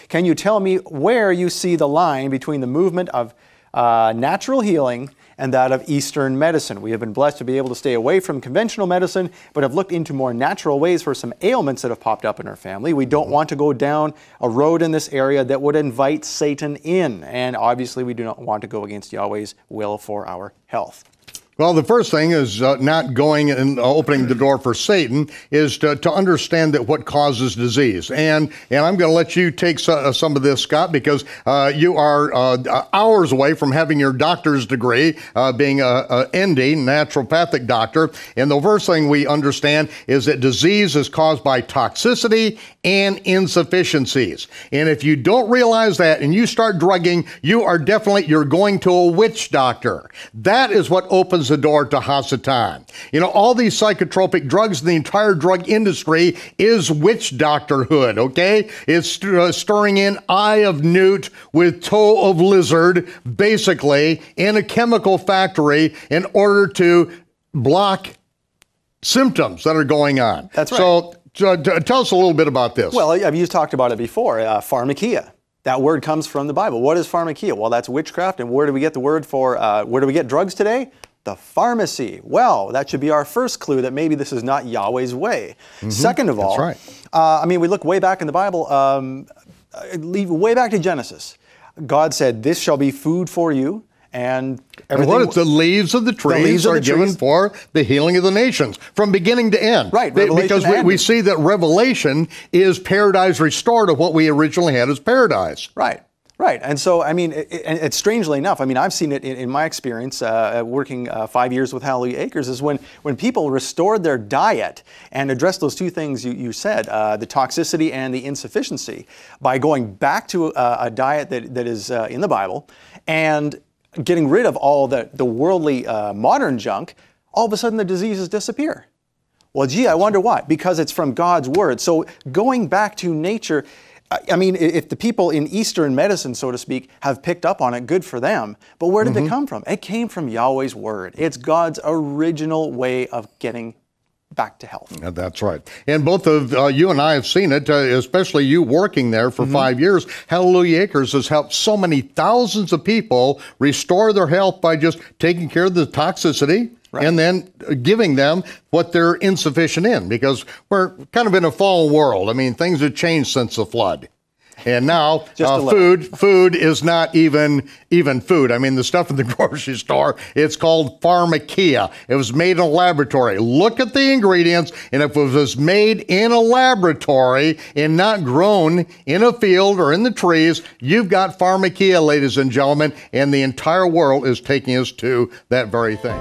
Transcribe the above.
Can you tell me where you see the line between the movement of natural healing and that of Eastern medicine? We have been blessed to be able to stay away from conventional medicine, but have looked into more natural ways for some ailments that have popped up in our family. We don't want to go down a road in this area that would invite Satan in. And obviously, we do not want to go against Yahweh's will for our health. Well, the first thing is not going and opening the door for Satan is to understand that what causes disease. And I'm going to let you take some of this, Scott, because you are hours away from having your doctor's degree, being a ND, naturopathic doctor. And the first thing we understand is that disease is caused by toxicity and insufficiencies. And if you don't realize that and you start drugging, you're going to a witch doctor. That is what opens the door to Hasatan. You know, all these psychotropic drugs, the entire drug industry is witch doctorhood, okay? It's stirring in eye of newt with toe of lizard, basically, in a chemical factory in order to block symptoms that are going on. That's right. So tell us a little bit about this. Well, you've talked about it before, pharmakia. That word comes from the Bible. What is pharmakia? Well, that's witchcraft. And where do we get the word for, where do we get drugs today? The pharmacy. Well, that should be our first clue that maybe this is not Yahweh's way. Second of all, that's right. we look way back in the Bible, way back to Genesis. God said, this shall be food for you. And everything. And what? The leaves of the trees are given for the healing of the nations, from beginning to end. Right, because we see that Revelation is paradise restored of what we originally had as paradise. Right. Right, and so, it's strangely enough, I've seen it in my experience working 5 years with Hallelujah Acres, is when people restored their diet and addressed those two things you said, the toxicity and the insufficiency, by going back to a diet that is in the Bible and getting rid of all the worldly modern junk, all of a sudden the diseases disappear. Well, gee, I wonder why. Because it's from God's Word. So going back to nature, if the people in Eastern medicine, so to speak, have picked up on it, good for them. But where did it come from? It came from Yahweh's Word. It's God's original way of getting back to health. Yeah, that's right. And both of you and I have seen it, especially you working there for 5 years. Hallelujah Acres has helped so many thousands of people restore their health by just taking care of the toxicity. Right. And then giving them what they're insufficient in, because we're kind of in a fallen world. Things have changed since the flood. And now food is not even food. The stuff in the grocery store, it's called pharmakia. It was made in a laboratory. Look at the ingredients, and if it was made in a laboratory and not grown in a field or in the trees, you've got pharmakia, ladies and gentlemen, and the entire world is taking us to that very thing.